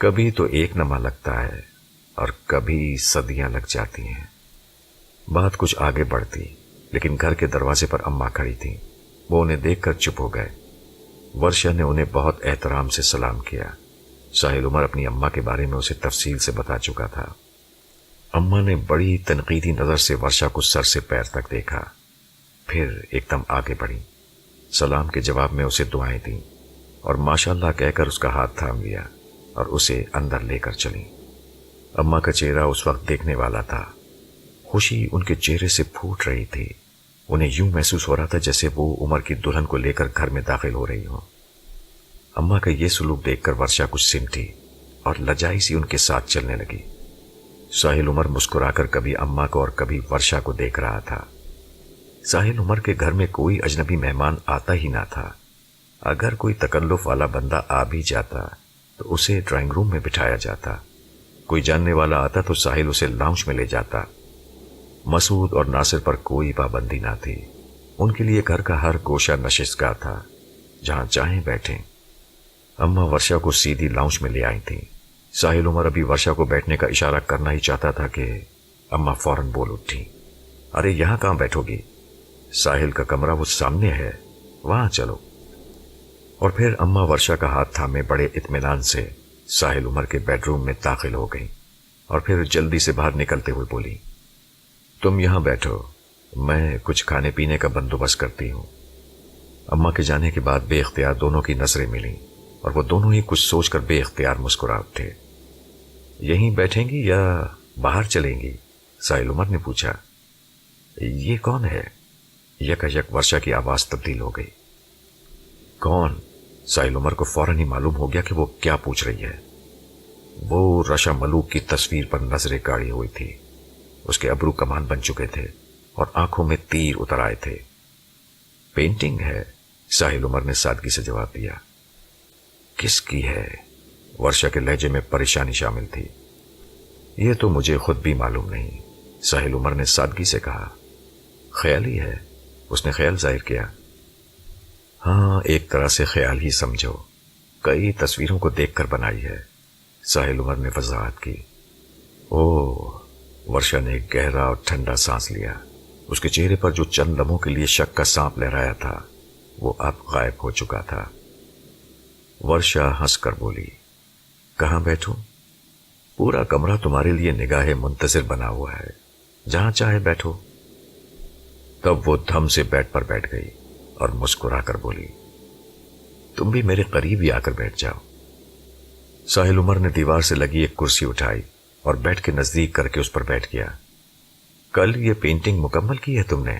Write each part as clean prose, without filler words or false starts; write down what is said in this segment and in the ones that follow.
کبھی تو ایک نمہ لگتا ہے اور کبھی صدیاں لگ جاتی ہیں۔ بات کچھ آگے بڑھتی، لیکن گھر کے دروازے پر اماں کھڑی تھی۔ وہ انہیں دیکھ کر چپ ہو گئے۔ ورشا نے انہیں بہت احترام سے سلام کیا۔ ساحل عمر اپنی اماں کے بارے میں اسے تفصیل سے بتا چکا تھا۔ اماں نے بڑی تنقیدی نظر سے ورشا کو سر سے پیر تک دیکھا، پھر ایک دم آگے بڑھی، سلام کے جواب میں اسے دعائیں دیں اور ماشاءاللہ کہہ کر اس کا ہاتھ تھام لیا اور اسے اندر لے کر چلیں۔ اماں کا چہرہ اس وقت دیکھنے والا تھا۔ خوشی ان کے چہرے سے پھوٹ رہی تھی۔ انہیں یوں محسوس ہو رہا تھا جیسے وہ عمر کی دلہن کو لے کر گھر میں داخل ہو رہی ہوں۔ اماں کا یہ سلوک دیکھ کر ورشا کچھ سمٹی اور لجائی سی ان کے ساتھ چلنے لگی۔ ساحل عمر مسکرا کر کبھی اماں کو اور کبھی ورشا کو دیکھ رہا تھا۔ ساحل عمر کے گھر میں کوئی اجنبی مہمان آتا ہی نہ تھا۔ اگر کوئی تکلف والا بندہ آ بھی جاتا تو اسے ڈرائنگ روم میں بٹھایا جاتا، کوئی جاننے والا آتا تو ساحل اسے لاؤنج میں لے جاتا۔ مسعود اور ناصر پر کوئی پابندی نہ تھی۔ ان کے لیے گھر کا ہر گوشہ نشستگاہ تھا، جہاں چاہیں بیٹھیں۔ اماں ورشا کو سیدھی لاؤنج میں لے آئی تھیں۔ ساحل عمر ابھی ورشا کو بیٹھنے کا اشارہ کرنا ہی چاہتا تھا کہ اماں فوراً بول اٹھی، ارے یہاں کہاں بیٹھو گی؟ ساحل کا کمرہ وہ سامنے ہے، وہاں چلو۔ اور پھر اماں ورشا کا ہاتھ تھامے بڑے اطمینان سے ساحل عمر کے بیڈ روم میں داخل ہو گئی اور پھر جلدی سے باہر نکلتے ہوئے بولی، تم یہاں بیٹھو، میں کچھ کھانے پینے کا بندوبست کرتی ہوں۔ اماں کے جانے کے بعد بے اختیار دونوں کی نظریں ملیں اور وہ دونوں ہی کچھ سوچ کر بے اختیار مسکرا اٹھے۔ یہیں بیٹھیں گی یا باہر چلیں گی؟ ساحل عمر نے پوچھا۔ یہ کون ہے؟ یکایک ورشا کی آواز تبدیل ہو گئی۔ کون؟ ساحل عمر کو فوراً ہی معلوم ہو گیا کہ وہ کیا پوچھ رہی ہے۔ وہ رشا ملوک کی تصویر پر نظریں گاڑی ہوئی تھی۔ اس کے ابرو کمان بن چکے تھے اور آنکھوں میں تیر اتر آئے تھے۔ پینٹنگ ہے، ساحل عمر نے سادگی سے جواب دیا۔ کس کی ہے؟ ورشا کے لہجے میں پریشانی شامل تھی۔ یہ تو مجھے خود بھی معلوم نہیں، ساحل عمر نے سادگی سے کہا۔ خیالی ہے، اس نے خیال ظاہر کیا۔ ہاں، ایک طرح سے خیال ہی سمجھو، کئی تصویروں کو دیکھ کر بنائی ہے، ساحل عمر نے وضاحت کی۔ اوہ، ورشا نے ایک گہرا اور ٹھنڈا سانس لیا۔ اس کے چہرے پر جو چند لمحوں کے لیے شک کا سانپ لہرایا تھا وہ اب غائب ہو چکا تھا۔ ورشا ہنس کر بولی، کہاں بیٹھوں؟ پورا کمرہ تمہارے لیے نگاہ منتظر بنا ہوا ہے، جہاں چاہے بیٹھو۔ تب وہ دھم سے بیڈ پر بیٹھ گئی اور مسکرا کر بولی، تم بھی میرے قریب ہی آ کر بیٹھ جاؤ۔ ساحل عمر نے دیوار سے لگی ایک کرسی اٹھائی اور بیڈ کے نزدیک کر کے اس پر بیٹھ گیا۔ کل یہ پینٹنگ مکمل کی ہے تم نے؟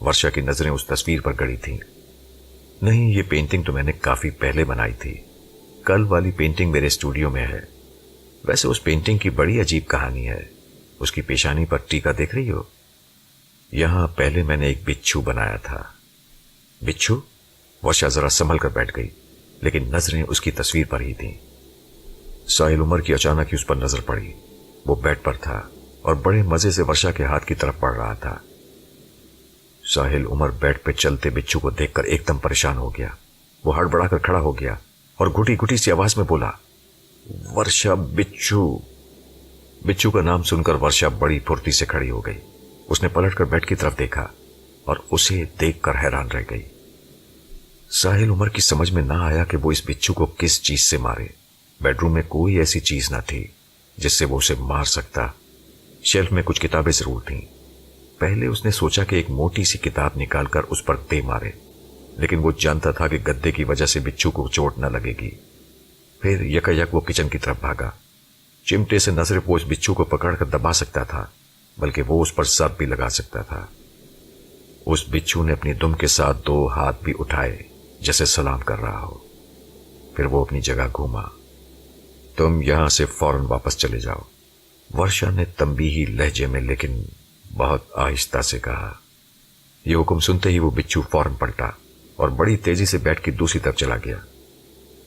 ورشا کی نظریں اس تصویر پر گڑی تھیں۔ نہیں، یہ پینٹنگ تو میں نے کافی پہلے بنائی تھی، کل والی پینٹنگ میرے اسٹوڈیو میں ہے۔ ویسے اس پینٹنگ کی بڑی عجیب کہانی ہے، اس کی پیشانی پر ٹیکا دیکھ رہی ہو؟ یہاں پہلے میں نے ایک بچھو بنایا تھا۔ بچھو؟ ورشا ذرا سنبھل کر بیٹھ گئی، لیکن نظریں اس کی تصویر پر ہی تھیں۔ ساحل عمر کی اچانک ہی اس پر نظر پڑی۔ وہ بیڈ پر تھا اور بڑے مزے سے ورشا کے ہاتھ کی طرف بڑھ رہا تھا۔ ساحل عمر بیڈ پہ چلتے بچھو کو دیکھ کر ایک دم پریشان ہو گیا۔ وہ ہڑبڑا کر کھڑا ہو گیا اور گھٹی گھٹی سی آواز میں بولا، ورشا، بچھو۔ بچھو کا نام سن کر ورشا بڑی پھرتی سے کھڑی ہو گئی۔ اس نے پلٹ کر بیڈ کی طرف دیکھا اور اسے دیکھ کر حیران رہ گئی۔ ساحل عمر کی سمجھ میں نہ آیا کہ وہ اس بچھو کو کس چیز سے مارے۔ بیڈ روم میں کوئی ایسی چیز نہ تھی جس سے وہ اسے مار سکتا۔ شیلف میں کچھ کتابیں ضرور تھیں۔ پہلے اس نے سوچا کہ ایک موٹی سی کتاب نکال کر اس پر دے مارے، لیکن وہ جانتا تھا کہ گدے کی وجہ سے بچھو کو چوٹ نہ لگے گی۔ پھر یکایک وہ کچن کی طرف بھاگا۔ چمٹے سے نہ صرف وہ اس بچھو کو پکڑ کر دبا سکتا تھا بلکہ وہ اس پر سب بھی لگا سکتا تھا۔ اس بچھو نے اپنی دم کے ساتھ 2 ہاتھ بھی اٹھائے جیسے سلام کر رہا ہو۔ پھر وہ اپنی جگہ گھوما۔ تم یہاں سے فوراً واپس چلے جاؤ، ورشا نے تنبیہی لہجے میں لیکن بہت آہستہ سے کہا۔ یہ حکم سنتے ہی وہ بچھو فوراً پلٹا اور بڑی تیزی سے بیڈ کی دوسری طرف چلا گیا۔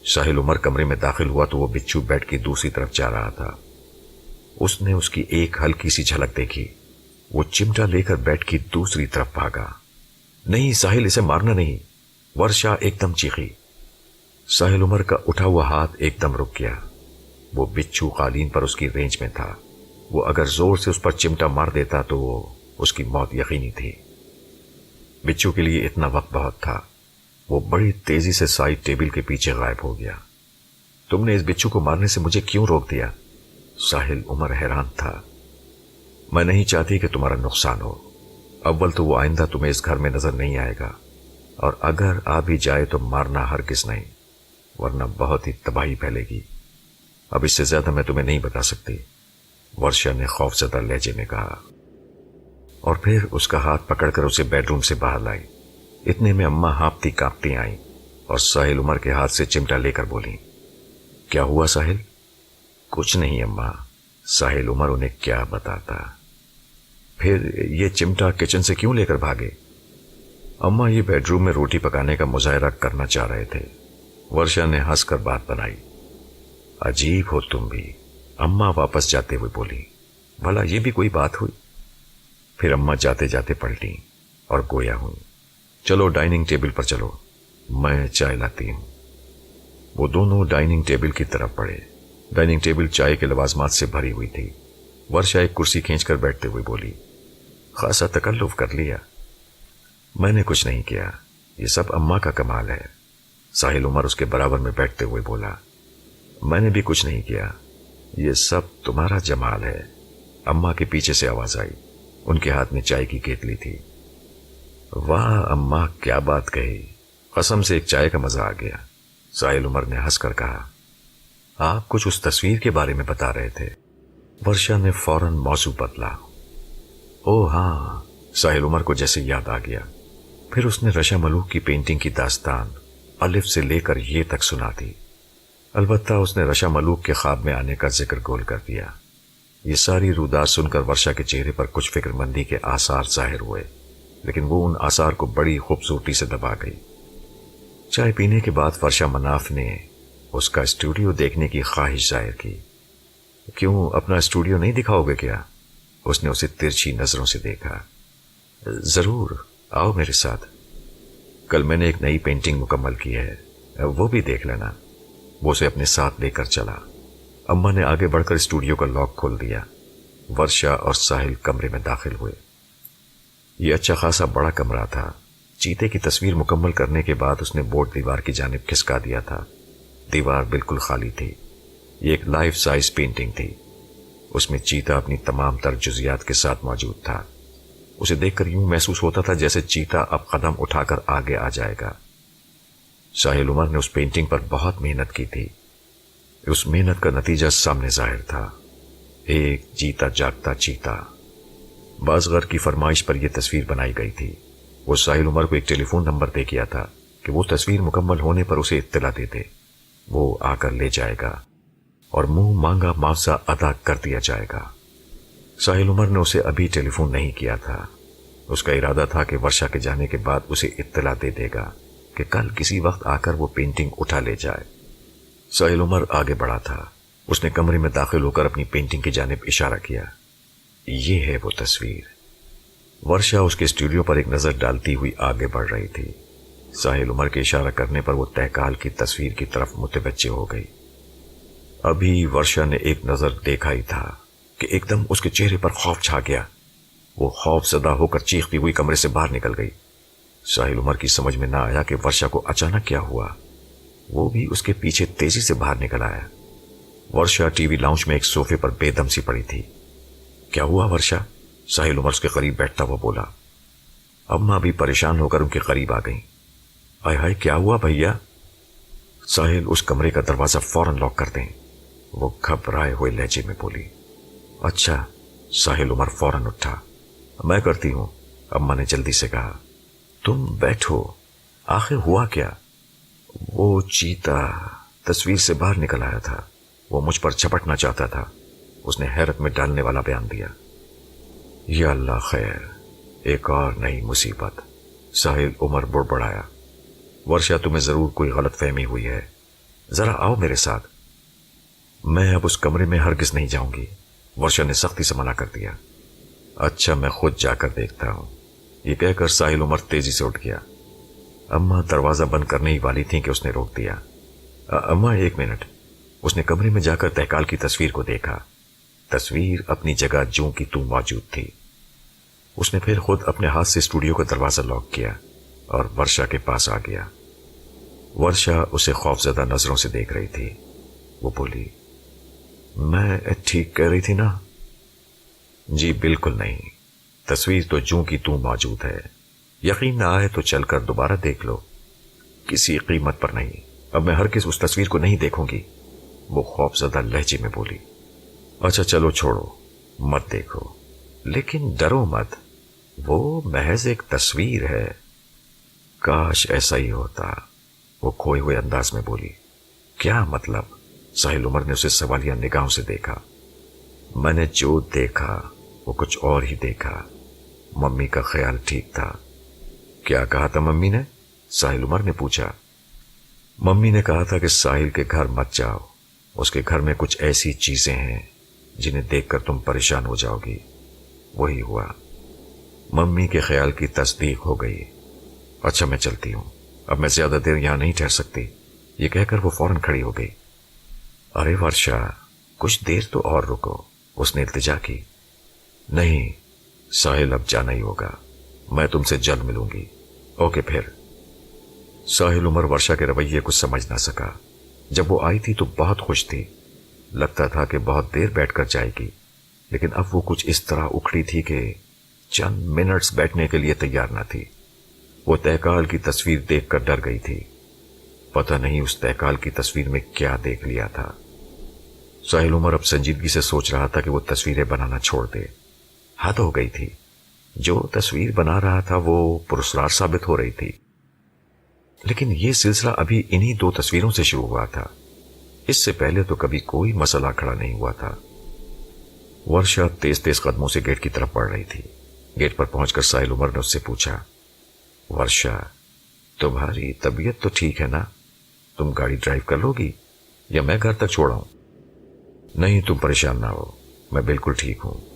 ساحل عمر کمرے میں داخل ہوا تو وہ بچھو بیڈ کی دوسری طرف جا رہا تھا۔ اس نے اس کی ایک ہلکی سی جھلک دیکھی۔ وہ چمٹا لے کر بیڈ کی دوسری طرف بھاگا۔ نہیں ساحل، اسے مارنا نہیں، ورشا ایک دم چیخی۔ ساحل عمر کا اٹھا ہوا ہاتھ ایک دم رک گیا۔ وہ بچھو قالین پر اس کی رینج میں تھا. وہ اگر زور سے اس پر چمٹا مار دیتا تو اس کی موت یقینی تھی. بچھو کے لیے اتنا وقت بہت تھا. وہ بڑی تیزی سے سائڈ ٹیبل کے پیچھے غائب ہو گیا. تم نے اس بچھو کو مارنے سے مجھے کیوں روک دیا؟ ساحل عمر حیران تھا. میں نہیں چاہتی کہ تمہارا نقصان ہو. اول تو وہ آئندہ تمہیں اس گھر میں نظر نہیں آئے گا، اور اگر آ بھی جائے تو مارنا ہرگز نہیں، ورنہ بہت ہی تباہی پھیلے گی. اب اس سے زیادہ میں تمہیں نہیں بتا سکتی، ورشا نے خوف زدہ لہجے میں کہا، اور پھر اس کا ہاتھ پکڑ کر اسے بیڈ روم سے باہر لائی. اتنے میں اماں ہانپتی کانپتی آئیں اور ساحل عمر کے ہاتھ سے چمٹا لے کر بولیں، کیا ہوا ساحل؟ کچھ نہیں اماں. ساحل عمر انہیں کیا بتاتا. پھر یہ چمٹا کچن سے کیوں لے کر بھاگے؟ اماں یہ بیڈ روم میں روٹی پکانے کا مظاہرہ کرنا چاہ رہے تھے. ورشا نے ہنس کر بات بنائی. عجیب ہو تم بھی، اماں واپس جاتے ہوئے بولی. بھلا یہ بھی کوئی بات ہوئی؟ پھر اماں جاتے جاتے پلٹیں اور گویا ہوئی. چلو ڈائننگ ٹیبل پر چلو، میں چائے لاتی ہوں. وہ دونوں ڈائننگ ٹیبل کی طرف بڑھے. ڈائننگ ٹیبل چائے کے لوازمات سے بھری ہوئی تھی. ورشا ایک کرسی کھینچ کر بیٹھتے ہوئے بولی، خاصا تکلف کر لیا. میں نے کچھ نہیں کیا، یہ سب اماں کا کمال ہے. ساحل عمر اس کے برابر میں بیٹھتے ہوئے بولا، میں نے بھی کچھ نہیں کیا، یہ سب تمہارا جمال ہے. اماں کے پیچھے سے آواز آئی. ان کے ہاتھ میں چائے کی کیتلی تھی. واہ اماں، کیا بات کہی، قسم سے ایک چائے کا مزہ آ گیا. ساحل عمر نے ہنس کر کہا، آپ کچھ اس تصویر کے بارے میں بتا رہے تھے. ورشا نے فوراً موضوع بدلا. او ہاں، ساحل عمر کو جیسے یاد آ گیا. پھر اس نے رشا ملوک کی پینٹنگ کی داستان الف سے لے کر یہ تک سنا دی. البتہ اس نے رشا ملوک کے خواب میں آنے کا ذکر گول کر دیا. یہ ساری رودات سن کر ورشا کے چہرے پر کچھ فکر مندی کے آثار ظاہر ہوئے، لیکن وہ ان آثار کو بڑی خوبصورتی سے دبا گئی. چائے پینے کے بعد ورشا مناف نے اس کا اسٹوڈیو دیکھنے کی خواہش ظاہر کی. کیوں، اپنا اسٹوڈیو نہیں دکھاؤ گے کیا؟ اس نے اسے ترچھی نظروں سے دیکھا. ضرور، آؤ میرے ساتھ. کل میں نے ایک نئی پینٹنگ مکمل کی ہے، وہ بھی دیکھ لینا. وہ اسے اپنے ساتھ لے کر چلا. اماں نے آگے بڑھ کر اسٹوڈیو کا لاک کھول دیا. ورشا اور ساحل کمرے میں داخل ہوئے. یہ اچھا خاصا بڑا کمرہ تھا. چیتے کی تصویر مکمل کرنے کے بعد اس نے بورڈ دیوار کی جانب کھسکا دیا تھا. دیوار بالکل خالی تھی. یہ ایک لائف سائز پینٹنگ تھی. اس میں چیتا اپنی تمام تر جزیات کے ساتھ موجود تھا. اسے دیکھ کر یوں محسوس ہوتا تھا جیسے چیتا اب قدم اٹھا کر آگے آ جائے گا. ساحل عمر نے اس پینٹنگ پر بہت محنت کی تھی. اس محنت کا نتیجہ سامنے ظاہر تھا. ایک جیتا جاگتا چیتا. بازغر کی فرمائش پر یہ تصویر بنائی گئی تھی. وہ ساحل عمر کو ایک ٹیلی فون نمبر دے گیا تھا کہ وہ تصویر مکمل ہونے پر اسے اطلاع دے دے. وہ آ کر لے جائے گا اور منہ مانگا معاوضہ ادا کر دیا جائے گا. ساحل عمر نے اسے ابھی ٹیلی فون نہیں کیا تھا. اس کا ارادہ تھا کہ ورشا کے جانے کے بعد اسے اطلاع دے دے گا کہ کل کسی وقت آ کر وہ پینٹنگ اٹھا لے جائے. ساحل عمر آگے بڑھا تھا. اس نے کمرے میں داخل ہو کر اپنی پینٹنگ کی جانب اشارہ کیا. یہ ہے وہ تصویر. ورشا اس کے اسٹوڈیو پر ایک نظر ڈالتی ہوئی آگے بڑھ رہی تھی. ساحل عمر کے اشارہ کرنے پر وہ تہکال کی تصویر کی طرف متوجہ ہو گئی. ابھی ورشا نے ایک نظر دیکھا ہی تھا کہ ایک دم اس کے چہرے پر خوف چھا گیا. وہ خوف زدہ ہو کر چیختی ہوئی کمرے سے باہر نکل گئی. ساحل عمر کی سمجھ میں نہ آیا کہ ورشا کو اچانک کیا ہوا. وہ بھی اس کے پیچھے تیزی سے باہر نکل آیا. ورشا ٹی وی لاؤنج میں ایک صوفے پر بے دم سی پڑی تھی. کیا ہوا ورشا؟ ساحل عمر اس کے قریب بیٹھتا ہوا بولا. اماں بھی پریشان ہو کر ان کے قریب آ گئیں. آئے ہائے، کیا ہوا بھیا؟ ساحل، اس کمرے کا دروازہ فوراً لاک کر دیں. وہ گھبرائے ہوئے لہجے میں بولی. اچھا. ساحل عمر فوراً اٹھا. میں کرتی ہوں، اماں نے جلدی سے کہا. تم بیٹھو، آخر ہوا کیا؟ وہ چیتا تصویر سے باہر نکل آیا تھا. وہ مجھ پر جھپٹنا چاہتا تھا. اس نے حیرت میں ڈالنے والا بیان دیا. یا اللہ خیر، ایک اور نئی مصیبت. ساحل عمر بڑبڑایا. ورشا، تمہیں ضرور کوئی غلط فہمی ہوئی ہے. ذرا آؤ میرے ساتھ. میں اب اس کمرے میں ہرگز نہیں جاؤں گی. ورشا نے سختی سے منع کر دیا. اچھا، میں خود جا کر دیکھتا ہوں. یہ کہہ کر ساحل عمر تیزی سے اٹھ گیا. اماں دروازہ بند کرنے ہی والی تھیں کہ اس نے روک دیا. اماں، ایک منٹ. اس نے کمرے میں جا کر تہکال کی تصویر کو دیکھا۔ تصویر اپنی جگہ جوں کی توں موجود تھی۔ اس نے پھر خود اپنے ہاتھ سے اسٹوڈیو کا دروازہ لاک کیا اور ورشا کے پاس آ گیا۔ ورشا اسے خوفزدہ نظروں سے دیکھ رہی تھی۔ وہ بولی، میں ٹھیک کہہ رہی تھی نا؟ جی بالکل نہیں، تصویر تو جوں کی توں موجود ہے۔ یقین نہ آئے تو چل کر دوبارہ دیکھ لو، کسی قیمت پر نہیں۔ اب میں ہرگز اس تصویر کو نہیں دیکھوں گی، وہ خوفزدہ لہجے میں بولی۔ اچھا چلو چھوڑو، مت دیکھو، لیکن ڈرو مت، وہ محض ایک تصویر ہے۔ کاش ایسا ہی ہوتا، وہ کھوئے ہوئے انداز میں بولی۔ کیا مطلب؟ ساحل عمر نے اسے سوالیہ نگاہوں سے دیکھا۔ میں نے جو دیکھا وہ کچھ اور ہی دیکھا۔ ممی کا خیال ٹھیک تھا۔ کیا کہا تھا ممی نے؟ ساحل عمر نے پوچھا۔ ممی نے کہا تھا کہ ساحل کے گھر مت جاؤ، اس کے گھر میں کچھ ایسی چیزیں ہیں جنہیں دیکھ کر تم پریشان ہو جاؤ گی۔ وہی ہوا، ممی کے خیال کی تصدیق ہو گئی۔ اچھا میں چلتی ہوں، اب میں زیادہ دیر یہاں نہیں ٹھہر سکتی، یہ کہہ کر وہ فوراً کھڑی ہو گئی۔ ارے ورشا، کچھ دیر تو اور رکو، اس نے التجا کی۔ نہیں ساحل، اب جانا ہی ہوگا، میں تم سے جلد ملوں گی۔ اوکے پھر۔ ساحل عمر ورشا کے رویے کو سمجھ نہ سکا۔ جب وہ آئی تھی تو بہت خوش تھی، لگتا تھا کہ بہت دیر بیٹھ کر جائے گی، لیکن اب وہ کچھ اس طرح اکھڑی تھی کہ چند منٹس بیٹھنے کے لیے تیار نہ تھی۔ وہ تہکال کی تصویر دیکھ کر ڈر گئی تھی۔ پتہ نہیں اس تہکال کی تصویر میں کیا دیکھ لیا تھا۔ ساحل عمر اب سنجیدگی سے سوچ رہا تھا کہ وہ تصویریں بنانا چھوڑ دے۔ حد ہو گئی تھی، جو تصویر بنا رہا تھا وہ پراسرار ثابت ہو رہی تھی۔ لیکن یہ سلسلہ ابھی انہی 2 تصویروں سے شروع ہوا تھا، اس سے پہلے تو کبھی کوئی مسئلہ کھڑا نہیں ہوا تھا۔ ورشا تیز تیز قدموں سے گیٹ کی طرف بڑھ رہی تھی۔ گیٹ پر پہنچ کر ساحل عمر نے اس سے پوچھا، ورشا تمہاری طبیعت تو ٹھیک ہے نا؟ تم گاڑی ڈرائیو کر لو گی یا میں گھر تک چھوڑاؤں؟ نہیں تم پریشان نہ ہو، میں بالکل ٹھیک ہوں۔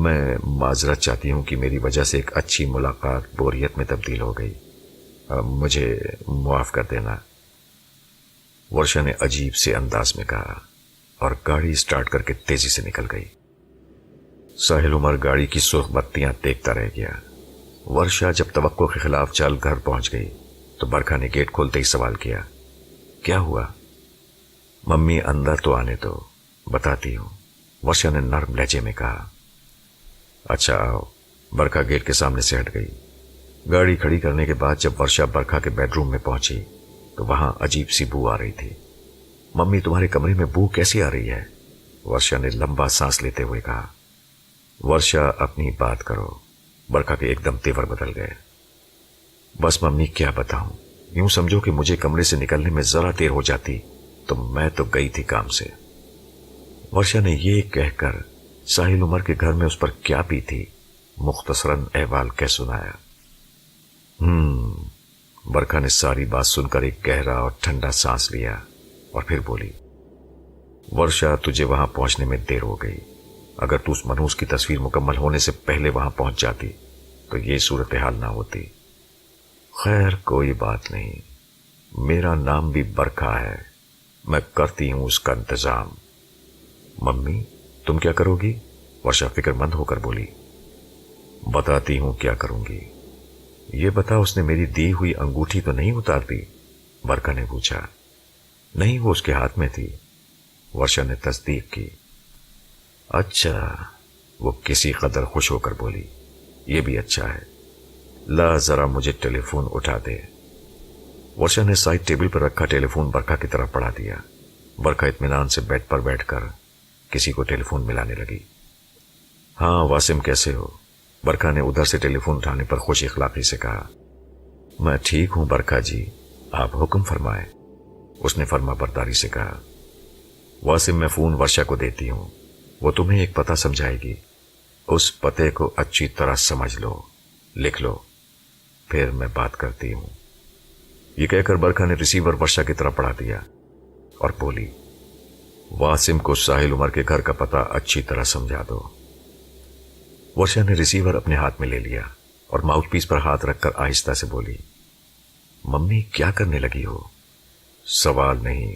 میں معذرت چاہتی ہوں کہ میری وجہ سے ایک اچھی ملاقات بوریت میں تبدیل ہو گئی، مجھے معاف کر دینا، ورشا نے عجیب سے انداز میں کہا اور گاڑی سٹارٹ کر کے تیزی سے نکل گئی۔ ساحل عمر گاڑی کی سرخ بتیاں دیکھتا رہ گیا۔ ورشا جب توقع کے خلاف چل گھر پہنچ گئی تو برکھا نے گیٹ کھولتے ہی سوال کیا، کیا ہوا؟ ممی اندر تو آنے دو، بتاتی ہوں، ورشا نے نرم لہجے میں کہا۔ اچھا آؤ۔ برکھا گیٹ کے سامنے سے ہٹ گئی۔ گاڑی کھڑی کرنے کے بعد جب ورشا برکھا کے بیڈ روم میں پہنچی تو وہاں عجیب سی بو آ رہی تھی۔ ممی تمہارے کمرے میں بو کیسی آ رہی ہے؟ ورشا نے لمبا سانس لیتے ہوئے کہا۔ ورشا اپنی بات کرو، برکھا کے ایک دم تیور بدل گئے۔ بس ممی کیا بتاؤں، یوں سمجھو کہ مجھے کمرے سے نکلنے میں ذرا دیر ہو جاتی تو میں تو گئی تھی کام سے۔ ورشا نے یہ کہہ کر ساحل عمر کے گھر میں اس پر کیا پی تھی مختصراً احوال کہہ سنایا۔ برکھا نے ساری بات سن کر ایک گہرا اور ٹھنڈا سانس لیا اور پھر بولی، ورشا تجھے وہاں پہنچنے میں دیر ہو گئی۔ اگر تو اس منحوس کی تصویر مکمل ہونے سے پہلے وہاں پہنچ جاتی تو یہ صورتحال نہ ہوتی۔ خیر کوئی بات نہیں، میرا نام بھی برکھا ہے، میں کرتی ہوں اس کا انتظام۔ ممی تم کیا کرو گی؟ ورشا فکر مند ہو کر بولی۔ بتاتی ہوں کیا کروں گی۔ یہ بتا اس نے میری دی ہوئی انگوٹھی تو نہیں اتار دی؟ برکھا نے پوچھا۔ نہیں، وہ اس کے ہاتھ میں تھی، ورشا نے تصدیق کی۔ اچھا، وہ کسی قدر خوش ہو کر بولی، یہ بھی اچھا ہے، لا ذرا مجھے ٹیلی فون اٹھا دے۔ ورشا نے سائڈ ٹیبل پر رکھا ٹیلی فون برکھا کی طرف بڑھا دیا۔ برکھا اطمینان سے بیڈ پر بیٹھ کر کسی کو ٹیلی فون ملانے لگی۔ ہاں واسم کیسے ہو؟ برکھا نے ادھر سے ٹیلی فون اٹھانے پر خوش اخلاقی سے کہا۔ میں ٹھیک ہوں برکھا جی، آپ حکم فرمائیں، اس نے فرما برداری سے کہا۔ واسم میں فون ورشا کو دیتی ہوں، وہ تمہیں ایک پتہ سمجھائے گی، اس پتے کو اچھی طرح سمجھ لو، لکھ لو، پھر میں بات کرتی ہوں۔ یہ کہہ کر برکھا نے ریسیور ورشا کی طرف بڑھا دیا اور بولی، واسم کو ساحل عمر کے گھر کا پتہ اچھی طرح سمجھا دو۔ ورشا نے ریسیور اپنے ہاتھ میں لے لیا اور ماؤتھ پیس پر ہاتھ رکھ کر آہستہ سے بولی، ممی کیا کرنے لگی ہو؟ سوال نہیں،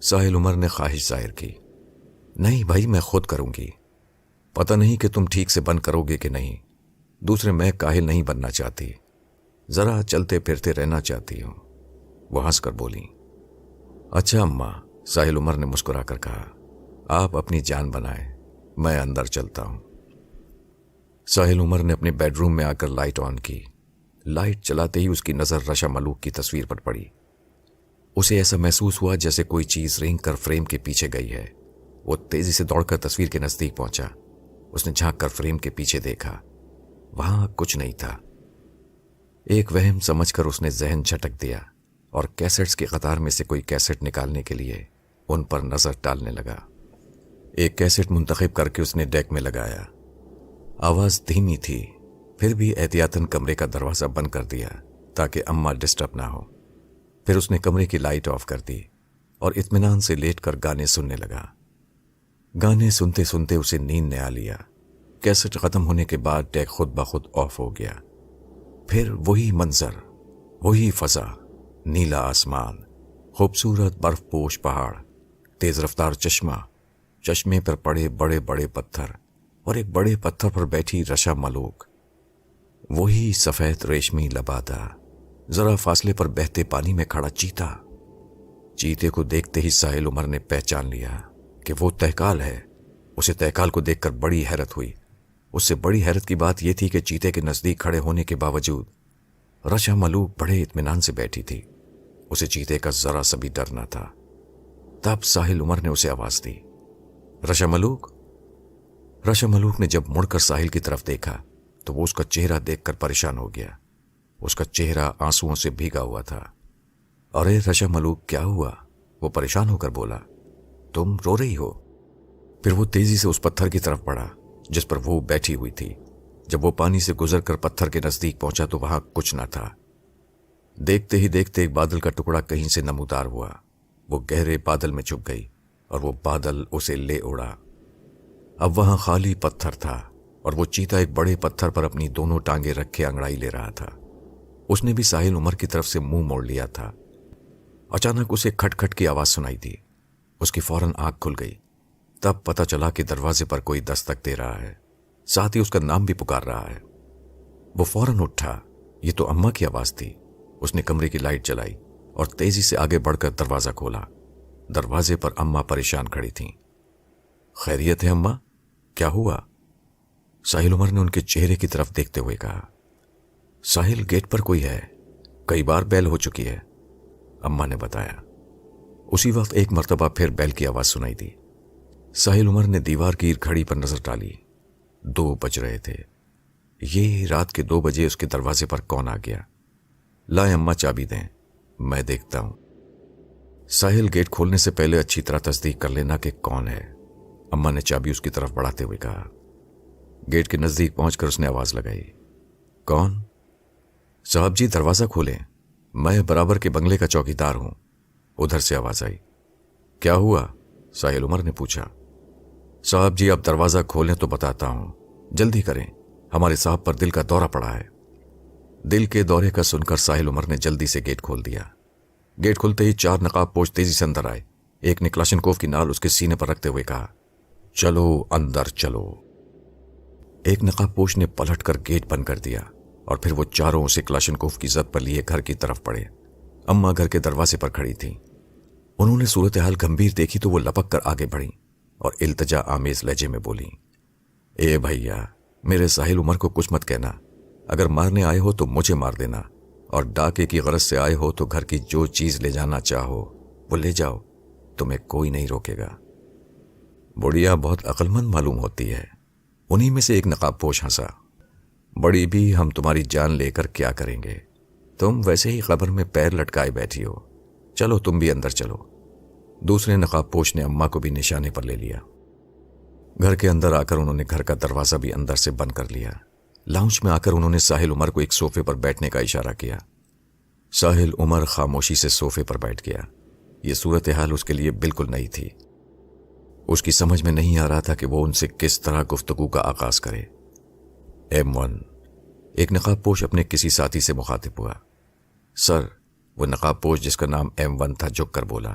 ساحل عمر نے خواہش ظاہر کی۔ نہیں بھائی، میں خود کروں گی، پتہ نہیں کہ تم ٹھیک سے بند کرو گے کہ نہیں، دوسرے میں کاہل نہیں بننا چاہتی، ذرا چلتے پھرتے رہنا چاہتی ہوں۔ وہ ہنس کر بولی۔ اچھا اماں، ساحل عمر نے مسکرا کر کہا، آپ اپنی جان بنائیں، میں اندر چلتا ہوں۔ ساحل عمر نے اپنے بیڈ روم میں آ کر لائٹ آن کی۔ لائٹ چلاتے ہی اس کی نظر رشا ملوک کی تصویر پر پڑی۔ اسے ایسا محسوس ہوا جیسے کوئی چیز رینگ کر فریم کے پیچھے گئی ہے۔ وہ تیزی سے دوڑ کر تصویر کے نزدیک پہنچا۔ اس نے جھانک کر فریم کے پیچھے دیکھا، وہاں کچھ نہیں تھا۔ ایک وہم سمجھ کر اس نے ذہن جھٹک دیا اور کیسٹس کی قطار میں سے کوئی کیسٹ نکالنے کے لیے ان پر نظر ڈالنے لگا۔ ایک کیسٹ منتخب کر کے اس نے ڈیک میں لگایا۔ آواز دھیمی تھی، پھر بھی احتیاطاً کمرے کا دروازہ بند کر دیا تاکہ اماں ڈسٹرب نہ ہو۔ پھر اس نے کمرے کی لائٹ آف کر دی اور اطمینان سے لیٹ کر گانے سننے لگا۔ گانے سنتے سنتے اسے نیند نے آ لیا۔ کیسٹ ختم ہونے کے بعد ڈیک خود بخود آف ہو گیا۔ پھر وہی منظر، وہی فضا، نیلا آسمان، خوبصورت برف پوش پہاڑ، تیز رفتار چشمے پر پڑے بڑے بڑے پتھر اور ایک بڑے پتھر پر بیٹھی رشا ملوک، وہی سفید ریشمی لبادہ، ذرا فاصلے پر بہتے پانی میں کھڑا چیتے کو دیکھتے ہی ساحل عمر نے پہچان لیا کہ وہ تہکال ہے۔ اسے تہکال کو دیکھ کر بڑی حیرت ہوئی۔ اس سے بڑی حیرت کی بات یہ تھی کہ چیتے کے نزدیک کھڑے ہونے کے باوجود رشا ملوک بڑے اطمینان سے بیٹھی تھی۔ اسے چیتے کا ذرا سا بھی ڈر نہ تھا۔ تب ساحل عمر نے اسے آواز دی، رشا ملوک۔ رشا ملوک نے جب مڑ کر ساحل کی طرف دیکھا تو وہ اس کا چہرہ دیکھ کر پریشان ہو گیا۔ اس کا چہرہ آنسوؤں سے بھیگا ہوا تھا۔ ارے رشا ملوک، کیا ہوا؟ وہ پریشان ہو کر بولا، تم رو رہی ہو؟ پھر وہ تیزی سے اس پتھر کی طرف بڑھا جس پر وہ بیٹھی ہوئی تھی۔ جب وہ پانی سے گزر کر پتھر کے نزدیک پہنچا تو وہاں کچھ نہ تھا۔ دیکھتے ہی دیکھتے ایک بادل کا ٹکڑا کہیں سے نمودار ہوا۔ وہ گہرے بادل میں چھپ گئی اور وہ بادل اسے لے اڑا۔ اب وہاں خالی پتھر تھا اور وہ چیتا ایک بڑے پتھر پر اپنی دونوں ٹانگیں رکھے انگڑائی لے رہا تھا۔ اس نے بھی ساحل عمر کی طرف سے منہ موڑ لیا تھا۔ اچانک اسے کھٹ کھٹ کی آواز سنائی دی۔ اس کی فوراً آنکھ کھل گئی۔ تب پتہ چلا کہ دروازے پر کوئی دستک دے رہا ہے، ساتھ ہی اس کا نام بھی پکار رہا ہے۔ وہ فوراً اٹھا، یہ تو اماں کی آواز تھی۔ اس نے کمرے کی لائٹ جلائی اور تیزی سے آگے بڑھ کر دروازہ کھولا۔ دروازے پر اماں پریشان کھڑی تھیں۔ خیریت ہے اماں؟ کیا ہوا؟ ساحل عمر نے ان کے چہرے کی طرف دیکھتے ہوئے کہا۔ ساحل، گیٹ پر کوئی ہے، کئی بار بیل ہو چکی ہے، اماں نے بتایا۔ اسی وقت ایک مرتبہ پھر بیل کی آواز سنائی دی۔ ساحل عمر نے دیوار کی گھڑی پر نظر ڈالی۔ 2 بج رہے تھے۔ یہ رات کے 2 بجے اس کے دروازے پر کون آ گیا؟ لائیں اماں، چابی دیں، میں دیکھتا ہوں۔ ساحل، گیٹ کھولنے سے پہلے اچھی طرح تصدیق کر لینا کہ کون ہے، اماں نے چابی اس کی طرف بڑھاتے ہوئے کہا۔ گیٹ کے نزدیک پہنچ کر اس نے آواز لگائی، کون؟ صاحب جی دروازہ کھولیں، میں برابر کے بنگلے کا چوکیدار ہوں، ادھر سے آواز آئی۔ کیا ہوا؟ ساحل عمر نے پوچھا۔ صاحب جی اب دروازہ کھولیں تو بتاتا ہوں، جلدی کریں، ہمارے صاحب پر دل کا دورہ پڑا ہے۔ دل کے دورے کا سن کر ساحل عمر نے جلدی سے گیٹ کھول دیا۔ گیٹ کھلتے ہی 4 نقاب پوش تیزی سے اندر آئے۔ ایک نے کلاشنکوف کی نال اس کے سینے پر رکھتے ہوئے کہا، چلو اندر چلو۔ ایک نقاب پوش نے پلٹ کر گیٹ بند کر دیا اور پھر وہ چاروں اسے کلاشنکوف کی زد پر لیے گھر کی طرف پڑے۔ اماں گھر کے دروازے پر کھڑی تھیں۔ انہوں نے صورتحال گمبھیر دیکھی تو وہ لپک کر آگے بڑھیں اور التجا آمیز لہجے میں بولیں، اے بھیا، میرے ساحل عمر کو کچھ مت کہنا، اگر مارنے آئے ہو تو مجھے مار دینا، اور ڈاکے کی غرض سے آئے ہو تو گھر کی جو چیز لے جانا چاہو وہ لے جاؤ، تمہیں کوئی نہیں روکے گا۔ بڑھیا بہت عقل مند معلوم ہوتی ہے۔ انہی میں سے ایک نقاب پوش ہنسا، بڑی بھی ہم تمہاری جان لے کر کیا کریں گے، تم ویسے ہی قبر میں پیر لٹکائے بیٹھی ہو، چلو تم بھی اندر چلو۔ دوسرے نقاب پوش نے اماں کو بھی نشانے پر لے لیا۔ گھر کے اندر آ کر انہوں نے گھر کا دروازہ بھی اندر سے بند کر لیا۔ لاؤنج میں آ کر انہوں نے ساحل عمر کو ایک صوفے پر بیٹھنے کا اشارہ کیا۔ ساحل عمر خاموشی سے صوفے پر بیٹھ گیا۔ یہ صورتحال اس کے لیے بالکل نئی تھی۔ اس کی سمجھ میں نہیں آ رہا تھا کہ وہ ان سے کس طرح گفتگو کا آغاز کرے۔ M1، ایک نقاب پوش اپنے کسی ساتھی سے مخاطب ہوا۔ سر، وہ نقاب پوش جس کا نام M1 تھا جھک کر بولا،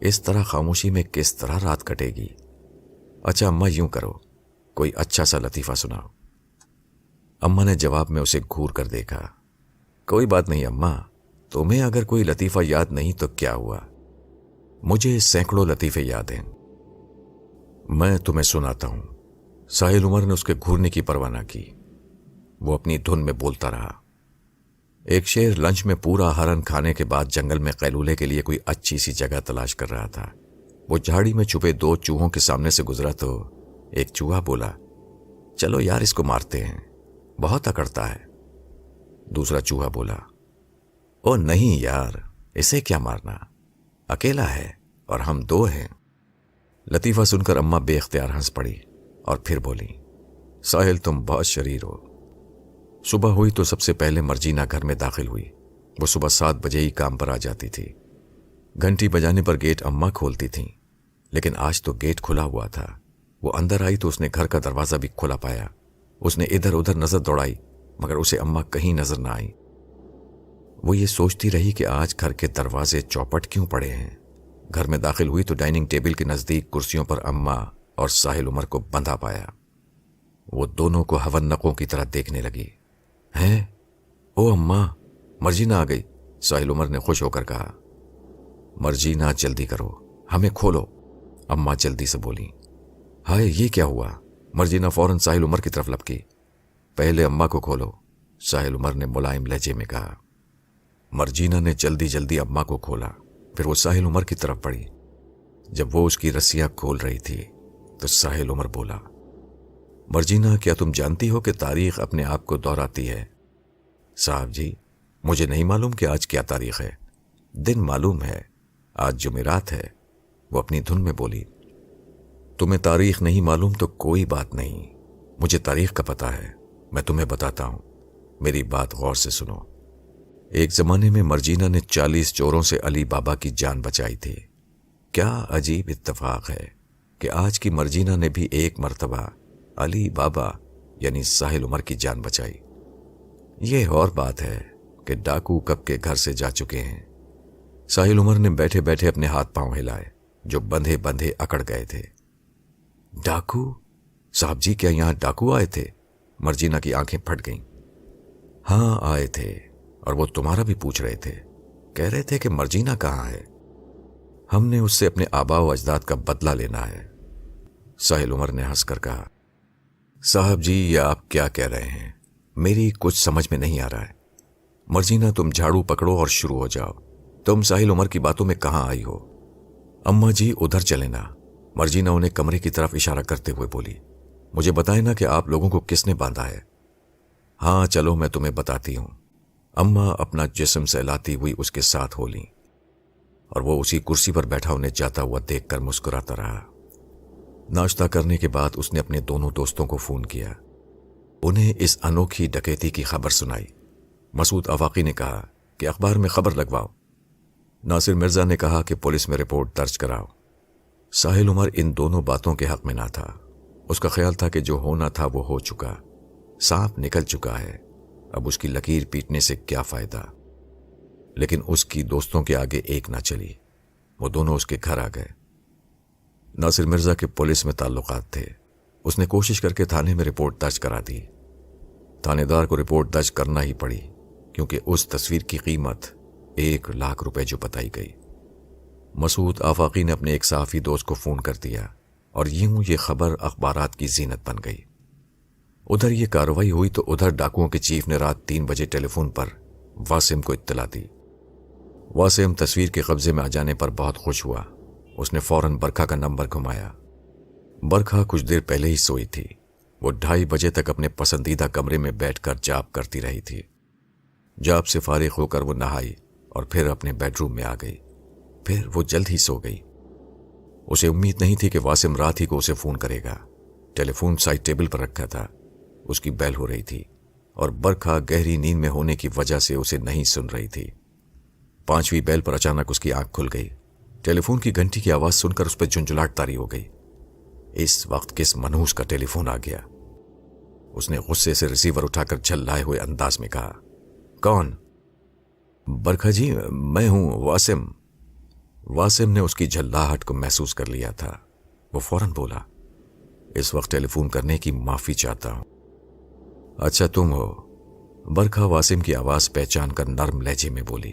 اس طرح خاموشی میں کس طرح رات کٹے گی؟ اچھا اماں یوں کرو، کوئی اچھا سا لطیفہ سناؤ۔ اماں نے جواب میں اسے گھور کر دیکھا۔ کوئی بات نہیں اماں، تمہیں اگر کوئی لطیفہ یاد نہیں تو کیا ہوا، مجھے سینکڑوں لطیفے یاد ہیں، میں تمہیں سناتا ہوں۔ ساحل عمر نے اس کے گھورنے کی پرواہ نہ کی، وہ اپنی دھن میں بولتا رہا۔ ایک شیر لنچ میں پورا ہرن کھانے کے بعد جنگل میں قیلولے کے لیے کوئی اچھی سی جگہ تلاش کر رہا تھا۔ وہ جھاڑی میں چھپے 2 چوہوں کے سامنے سے گزرا تو ایک چوہا بولا، چلو یار اس کو مارتے ہیں، بہت اکڑتا ہے۔ دوسرا چوہا بولا، او نہیں یار، اسے کیا مارنا، اکیلا ہے اور ہم 2 ہیں۔ لطیفہ سن کر اماں بے اختیار ہنس پڑی اور پھر بولی، ساحل تم بہت شریر ہو۔ صبح ہوئی تو سب سے پہلے مرجینہ گھر میں داخل ہوئی۔ وہ صبح 7 بجے ہی کام پر آ جاتی تھی۔ گھنٹی بجانے پر گیٹ اماں کھولتی تھیں، لیکن آج تو گیٹ کھلا ہوا تھا۔ وہ اندر آئی تو اس نے گھر کا دروازہ بھی کھلا پایا۔ اس نے ادھر ادھر نظر دوڑائی مگر اسے اماں کہیں نظر نہ آئی۔ وہ یہ سوچتی رہی کہ آج گھر کے دروازے چوپٹ کیوں پڑے ہیں۔ گھر میں داخل ہوئی تو ڈائننگ ٹیبل کے نزدیک کرسیوں پر اماں اور ساحل عمر کو بندھا پایا۔ وہ دونوں کو ہونقوں کی طرح دیکھنے لگی۔ ہیں، او اماں، مرجینہ آ گئی، ساحل عمر نے خوش ہو کر کہا۔ مرجینہ جلدی کرو، ہمیں کھولو، اماں جلدی سے بولی۔ ہائے یہ کیا ہوا؟ مرجینہ فوراً ساحل عمر کی طرف لپکی۔ پہلے اماں کو کھولو، ساحل عمر نے ملائم لہجے میں کہا۔ مرجینہ نے جلدی جلدی اماں کو کھولا، پھر وہ ساحل عمر کی طرف بڑھی۔ جب وہ اس کی رسیاں کھول رہی تھی تو ساحل عمر بولا، مرجینہ کیا تم جانتی ہو کہ تاریخ اپنے آپ کو دہراتی ہے؟ صاحب جی، مجھے نہیں معلوم کہ آج کیا تاریخ ہے، دن معلوم ہے، آج جمعرات ہے، وہ اپنی دھن میں بولی۔ تمہیں تاریخ نہیں معلوم تو کوئی بات نہیں، مجھے تاریخ کا پتہ ہے، میں تمہیں بتاتا ہوں، میری بات غور سے سنو۔ ایک زمانے میں مرجینہ نے 40 چوروں سے علی بابا کی جان بچائی تھی۔ کیا عجیب اتفاق ہے کہ آج کی مرجینہ نے بھی ایک مرتبہ علی بابا یعنی ساحل عمر کی جان بچائی۔ یہ اور بات ہے کہ ڈاکو کب کے گھر سے جا چکے ہیں۔ ساحل عمر نے بیٹھے بیٹھے اپنے ہاتھ پاؤں ہلائے جو بندھے بندھے اکڑ گئے تھے۔ ڈاکو؟ صاحب جی کیا یہاں ڈاکو آئے تھے؟ مرجینہ کی آنکھیں پھٹ گئیں۔ ہاں آئے تھے، اور وہ تمہارا بھی پوچھ رہے تھے، کہہ رہے تھے کہ مرجینہ کہاں ہے، ہم نے اس سے اپنے آباء و اجداد کا بدلہ لینا ہے۔ ساحل عمر نے ہنس کر کہا، صاحب جی یہ آپ کیا کہہ رہے ہیں، میری کچھ سمجھ میں نہیں آ رہا ہے۔ مرجینہ تم جھاڑو پکڑو اور شروع ہو جاؤ، تم ساحل عمر کی باتوں میں کہاں آئی ہو؟ اماں جی ادھر چلیں نا، مرجینہ انہیں کمرے کی طرف اشارہ کرتے ہوئے بولی۔ مجھے بتائیں نا کہ آپ لوگوں کو کس نے باندھا ہے؟ ہاں چلو میں تمہیں بتاتی ہوں۔ اماں اپنا جسم سہلاتی ہوئی اس کے ساتھ ہو لیں، اور وہ اسی کرسی پر بیٹھا انہیں جاتا ہوا دیکھ کر مسکراتا رہا۔ ناشتہ کرنے کے بعد اس نے اپنے دونوں دوستوں کو فون کیا، انہیں اس انوکھی ڈکیتی کی خبر سنائی۔ مسعود آفاقی نے کہا کہ اخبار میں خبر لگواؤ۔ ناصر مرزا نے کہا کہ پولیس میں رپورٹ درج کراؤ۔ ساحل عمر ان دونوں باتوں کے حق میں نہ تھا۔ اس کا خیال تھا کہ جو ہونا تھا وہ ہو چکا، سانپ نکل چکا ہے، اب اس کی لکیر پیٹنے سے کیا فائدہ۔ لیکن اس کی دوستوں کے آگے ایک نہ چلی، وہ دونوں اس کے گھر آ گئے۔ ناصر مرزا کے پولیس میں تعلقات تھے، اس نے کوشش کر کے تھانے میں رپورٹ درج کرا دی۔ تھانے دار کو رپورٹ درج کرنا ہی پڑی کیونکہ اس تصویر کی قیمت 1,00,000 روپے جو بتائی گئی۔ مسعود آفاقی نے اپنے ایک صحافی دوست کو فون کر دیا اور یوں یہ خبر اخبارات کی زینت بن گئی۔ ادھر یہ کارروائی ہوئی تو ادھر ڈاکوؤں کے چیف نے رات 3 بجے ٹیلی فون پر واسم کو اطلاع دی۔ واسم تصویر کے قبضے میں آ جانے پر بہت خوش ہوا۔ اس نے فوراً برکھا کا نمبر گھمایا۔ برکھا کچھ دیر پہلے ہی سوئی تھی، وہ 2:30 بجے تک اپنے پسندیدہ کمرے میں بیٹھ کر جاپ کرتی رہی تھی۔ جاپ سے فارغ ہو کر وہ نہائی اور پھر اپنے بیڈ روم میں آ گئی، پھر وہ جلد ہی سو گئی۔ اسے امید نہیں تھی کہ واسم رات ہی کو اسے فون کرے گا۔ ٹیلی فون سائڈ ٹیبل پر رکھا تھا، اس کی بیل ہو رہی تھی اور برکھا گہری نیند میں ہونے کی وجہ سے اسے نہیں سن رہی تھی۔ 5ویں بیل پر اچانک اس کی آنکھ کھل گئی۔ ٹیلی فون کی گھنٹی کی آواز سن کر اس پہ جھنجھلاہٹ طاری ہو گئی۔ اس وقت کس منحوس کا ٹیلی فون آ گیا؟ اس نے غصے سے ریسیور اٹھا کر جھلائے ہوئے انداز میں کہا، کون؟ برکھا جی میں ہوں واسم۔ واسم نے اس کی جھلاہٹ کو محسوس کر لیا تھا۔ وہ فوراً بولا، اس وقت ٹیلی فون کرنے کی معافی چاہتا ہوں۔ اچھا تم ہو؟ برکھا واسم کی آواز پہچان کر نرم لہجے میں بولی۔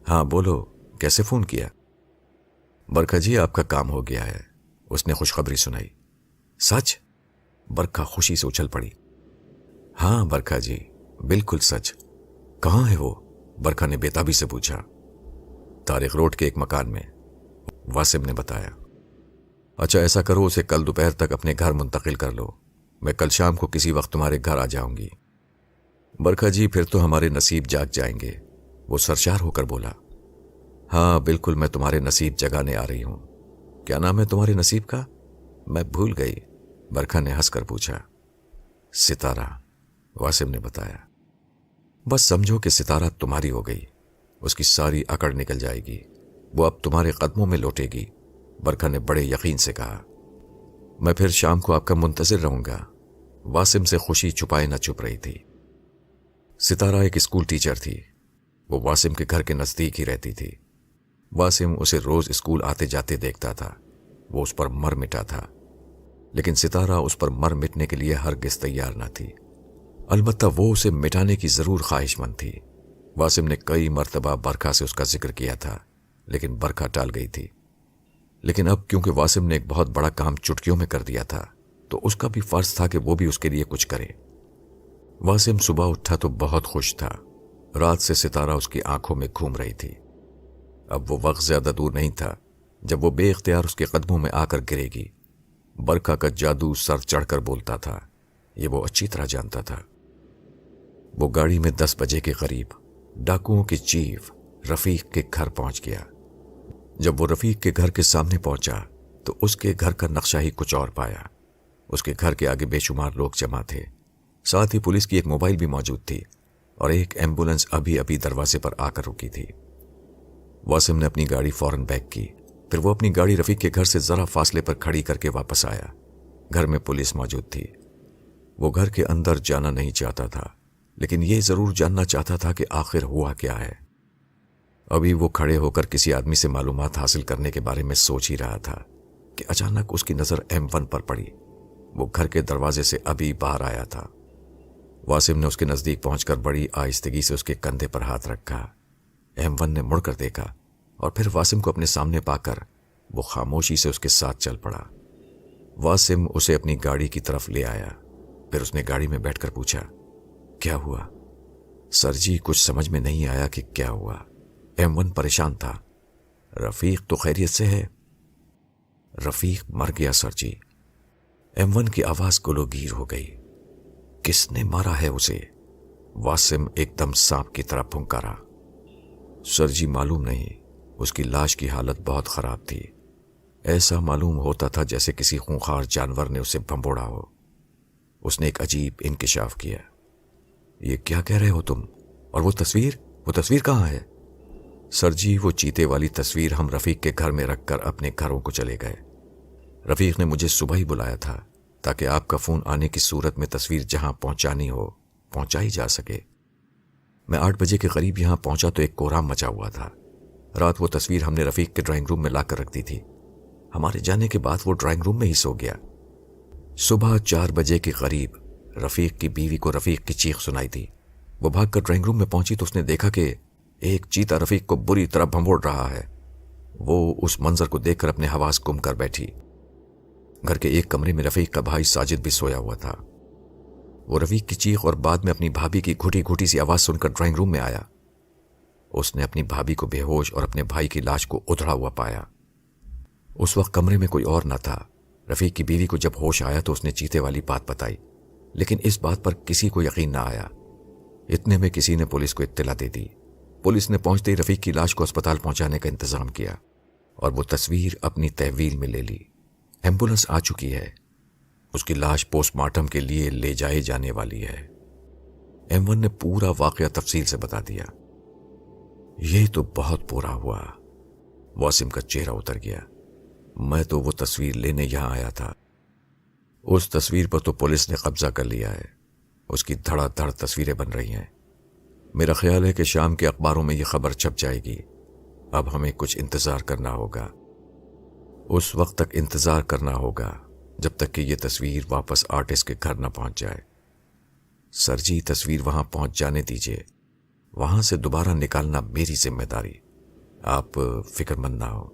ہاں بولو، کیسے فون کیا؟ برکھا جی آپ کا کام ہو گیا ہے، اس نے خوشخبری سنائی۔ سچ؟ برکھا خوشی سے اچھل پڑی۔ ہاں برکھا جی بالکل سچ۔ کہاں ہے وہ؟ برکھا نے بےتابی سے پوچھا۔ طارق روڈ کے ایک مکان میں، واسم نے بتایا۔ اچھا ایسا کرو، اسے کل دوپہر تک اپنے گھر منتقل کر لو، میں کل شام کو کسی وقت تمہارے گھر آ جاؤں گی۔ برکھا جی پھر تو ہمارے نصیب جاگ جائیں گے، وہ سرشار ہو کر بولا۔ ہاں بالکل، میں تمہارے نصیب جگانے آ رہی ہوں۔ کیا نام ہے تمہارے نصیب کا؟ میں بھول گئی، برکھا نے ہنس کر پوچھا۔ ستارہ، واسم نے بتایا۔ بس سمجھو کہ ستارہ تمہاری ہو گئی، اس کی ساری اکڑ نکل جائے گی، وہ اب تمہارے قدموں میں لوٹے گی، برکھا نے بڑے یقین سے کہا۔ میں پھر شام کو آپ کا منتظر رہوں گا۔ واسم سے خوشی چھپائے نہ چھپ رہی تھی۔ ستارہ ایک اسکول ٹیچر تھی، وہ واسم کے گھر کے نزدیک ہی رہتی تھی۔ واسم اسے روز اسکول آتے جاتے دیکھتا تھا، وہ اس پر مر مٹا تھا، لیکن ستارہ اس پر مر مٹنے کے لیے ہرگز تیار نہ تھی۔ البتہ وہ اسے مٹانے کی ضرور خواہش مند تھی۔ واسم نے کئی مرتبہ برکھا سے اس کا ذکر کیا تھا، لیکن برکھا ٹال گئی تھی۔ لیکن اب کیونکہ واسم نے ایک بہت بڑا کام چٹکیوں میں کر دیا تھا، تو اس کا بھی فرض تھا کہ وہ بھی اس کے لیے کچھ کرے۔ واسم صبح اٹھا تو بہت خوش تھا، رات سے ستارہ اس کی آنکھوں میں گھوم رہی تھی۔ اب وہ وقت زیادہ دور نہیں تھا جب وہ بے اختیار اس کے قدموں میں آ کر گرے گی۔ برکھا کا جادو سر چڑھ کر بولتا تھا، یہ وہ اچھی طرح جانتا تھا۔ وہ گاڑی میں 10 بجے کے قریب ڈاکوؤں کے چیف رفیق کے گھر پہنچ گیا۔ جب وہ رفیق کے گھر کے سامنے پہنچا تو اس کے گھر کا نقشہ ہی کچھ اور پایا۔ اس کے گھر کے آگے بے شمار لوگ جمع تھے، ساتھ ہی پولیس کی ایک موبائل بھی موجود تھی، اور ایک ایمبولینس ابھی دروازے پر آ کر رکی تھی۔ واسم نے اپنی گاڑی فوراً بیک کی، پھر وہ اپنی گاڑی رفیق کے گھر سے ذرا فاصلے پر کھڑی کر کے واپس آیا۔ گھر میں پولیس موجود تھی۔ وہ گھر کے اندر جانا نہیں چاہتا تھا، لیکن یہ ضرور جاننا چاہتا تھا کہ آخر ہوا کیا ہے۔ ابھی وہ کھڑے ہو کر کسی آدمی سے معلومات حاصل کرنے کے بارے میں سوچ ہی رہا تھا کہ اچانک اس کی نظر M1 پر پڑی۔ وہ گھر کے دروازے سے ابھی باہر آیا تھا۔ واسم نے اس کے نزدیک پہنچ کر بڑی آہستگی سے اس کے کندھے پر ہاتھ رکھا۔ M1 نے مڑ کر دیکھا اور پھر واسم کو اپنے سامنے پا کر وہ خاموشی سے اس کے ساتھ چل پڑا۔ واسم اسے اپنی گاڑی کی طرف لے آیا، پھر اس نے گاڑی میں بیٹھ کر پوچھا، کیا ہوا؟ سر جی کچھ سمجھ میں نہیں آیا کہ کیا ہوا۔ M1 پریشان تھا۔ رفیق تو خیریت سے ہے؟ رفیق مر گیا سر جی۔ M1 کی آواز گلوگیر ہو گئی۔ کس نے مارا ہے اسے؟ واسم ایک دم سانپ کی طرح پھنکارا۔ سر جی معلوم نہیں، اس کی لاش کی حالت بہت خراب تھی، ایسا معلوم ہوتا تھا جیسے کسی خونخوار جانور نے اسے بھنبوڑا ہو۔ اس نے ایک عجیب انکشاف کیا۔ یہ کیا کہہ رہے ہو تم؟ اور وہ تصویر کہاں ہے؟ سر جی وہ چیتے والی تصویر ہم رفیق کے گھر میں رکھ کر اپنے گھروں کو چلے گئے۔ رفیق نے مجھے صبح ہی بلایا تھا تاکہ آپ کا فون آنے کی صورت میں تصویر جہاں پہنچانی ہو پہنچائی جا سکے۔ میں 8 بجے کے قریب یہاں پہنچا تو ایک کوہرام مچا ہوا تھا۔ رات وہ تصویر ہم نے رفیق کے ڈرائنگ روم میں لا کر رکھ دی تھی۔ ہمارے جانے کے بعد وہ ڈرائنگ روم میں ہی سو گیا۔ صبح 4 بجے کے قریب رفیق کی بیوی کو رفیق کی چیخ سنائی تھی۔ وہ بھاگ کر ڈرائنگ روم میں پہنچی تو اس نے دیکھا کہ ایک چیتا رفیق کو بری طرح بھنبوڑ رہا ہے۔ وہ اس منظر کو دیکھ کر اپنے حواس گم کر بیٹھی۔ گھر کے ایک کمرے میں رفیق کا بھائی ساجد بھی سویا ہوا تھا۔ وہ رفیق کی چیخ اور بعد میں اپنی بھابھی کی گھٹی گھٹی سی آواز سن کر ڈرائنگ روم میں آیا۔ اس نے اپنی بھابھی کو بے ہوش اور اپنے بھائی کی لاش کو ادھڑا ہوا پایا۔ اس وقت کمرے میں کوئی اور نہ تھا۔ رفیق کی بیوی کو جب ہوش آیا تو اس نے چیتے والی بات بتائی، لیکن اس بات پر کسی کو یقین نہ آیا۔ اتنے میں کسی نے پولیس کو اطلاع دے دی۔ پولیس نے پہنچتے ہی رفیق کی لاش کو اسپتال پہنچانے کا انتظام کیا اور وہ تصویر اپنی تحویل میں لے لی۔ ایمبولینس آ چکی ہے، اس کی لاش پوسٹ مارٹم کے لیے لے جائے جانے والی ہے۔ M1 نے پورا واقعہ تفصیل سے بتا دیا۔ یہ تو بہت برا ہوا۔ واسم کا چہرہ اتر گیا۔ میں تو وہ تصویر لینے یہاں آیا تھا۔ اس تصویر پر تو پولیس نے قبضہ کر لیا ہے، اس کی دھڑا دھڑ تصویریں بن رہی ہیں۔ میرا خیال ہے کہ شام کے اخباروں میں یہ خبر چھپ جائے گی۔ اب ہمیں کچھ انتظار کرنا ہوگا۔ اس وقت تک انتظار کرنا ہوگا جب تک کہ یہ تصویر واپس آرٹسٹ کے گھر نہ پہنچ جائے۔ سر جی، تصویر وہاں پہنچ جانے دیجیے، وہاں سے دوبارہ نکالنا میری ذمہ داری، آپ فکر مند نہ ہو۔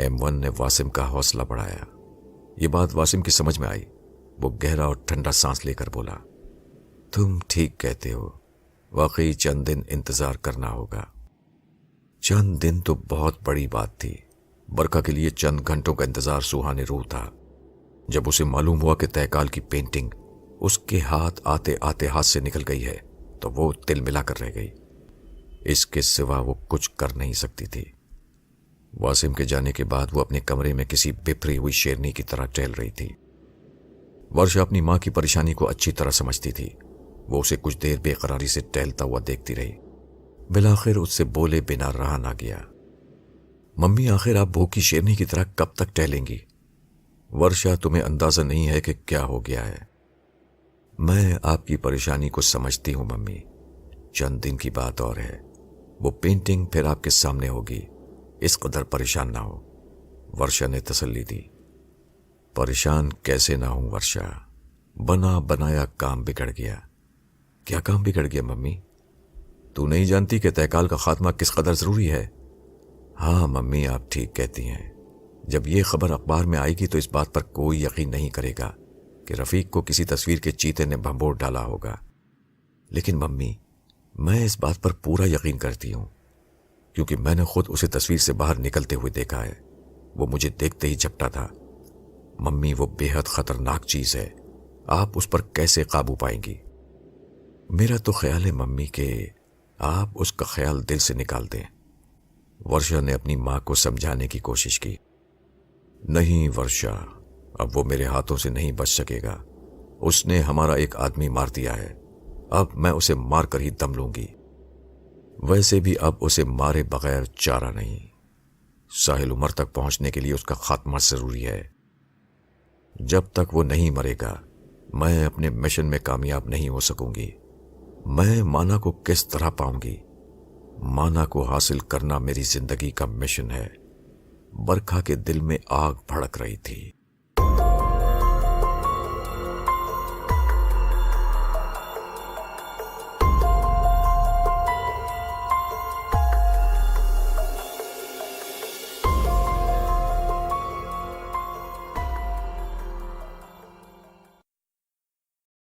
M1 نے واسم کا حوصلہ بڑھایا۔ یہ بات واسم کی سمجھ میں آئی۔ وہ گہرا اور ٹھنڈا سانس لے کر بولا، تم ٹھیک کہتے ہو، واقعی چند دن انتظار کرنا ہوگا۔ چند دن تو بہت بڑی بات تھی۔ برکھا کے لیے چند گھنٹوں کا انتظار سوہانے روح تھا۔ جب اسے معلوم ہوا کہ تہکال کی پینٹنگ اس کے ہاتھ آتے آتے ہاتھ سے نکل گئی ہے تو وہ تل ملا کر رہ گئی۔ اس کے سوا وہ کچھ کر نہیں سکتی تھی۔ واسم کے جانے کے بعد وہ اپنے کمرے میں کسی بپھری ہوئی شیرنی کی طرح ٹہل رہی تھی۔ ورشا اپنی ماں کی پریشانی کو اچھی طرح سمجھتی تھی۔ وہ اسے کچھ دیر بے قراری سے ٹہلتا ہوا دیکھتی رہی۔ بالآخر اس سے بولے بنا رہا نہ گیا۔ ممی، آخر آپ بھوکی شیرنی کی طرح کب تک ٹہلیں گی؟ ورشا، تمہیں اندازہ نہیں ہے کہ کیا ہو گیا ہے۔ میں آپ کی پریشانی کو سمجھتی ہوں ممی، چند دن کی بات اور ہے، وہ پینٹنگ پھر آپ کے سامنے ہوگی، اس قدر پریشان نہ ہو، ورشا نے تسلی دی۔ پریشان کیسے نہ ہوں ورشا، بنا بنایا کام بگڑ گیا۔ کیا کام بگڑ گیا ممی؟ تو نہیں جانتی کہ تہکال کا خاتمہ کس قدر ضروری ہے؟ ہاں ممی، آپ ٹھیک کہتی ہیں۔ جب یہ خبر اخبار میں آئے گی تو اس بات پر کوئی یقین نہیں کرے گا کہ رفیق کو کسی تصویر کے چیتے نے بھنبوڑ ڈالا ہوگا۔ لیکن ممی، میں اس بات پر پورا یقین کرتی ہوں، کیونکہ میں نے خود اسے تصویر سے باہر نکلتے ہوئے دیکھا ہے۔ وہ مجھے دیکھتے ہی جھپٹا تھا۔ ممی، وہ بے حد خطرناک چیز ہے، آپ اس پر کیسے قابو پائیں گی؟ میرا تو خیال ہے ممی کہ آپ اس کا خیال دل سے نکال دیں۔ ورشا نے اپنی ماں کو سمجھانے کی کوشش کی۔ نہیں ورشا، اب وہ میرے ہاتھوں سے نہیں بچ سکے گا۔ اس نے ہمارا ایک آدمی مار دیا ہے، اب میں اسے مار کر ہی دم لوں گی۔ ویسے بھی اب اسے مارے بغیر چارہ نہیں۔ ساحل عمر تک پہنچنے کے لیے اس کا خاتمہ ضروری ہے۔ جب تک وہ نہیں مرے گا میں اپنے مشن میں کامیاب نہیں ہو سکوں گی۔ میں مانا کو کس طرح پاؤں گی؟ مانا کو حاصل کرنا میری زندگی کا مشن ہے۔ برکھا کے دل میں آگ بھڑک رہی تھی۔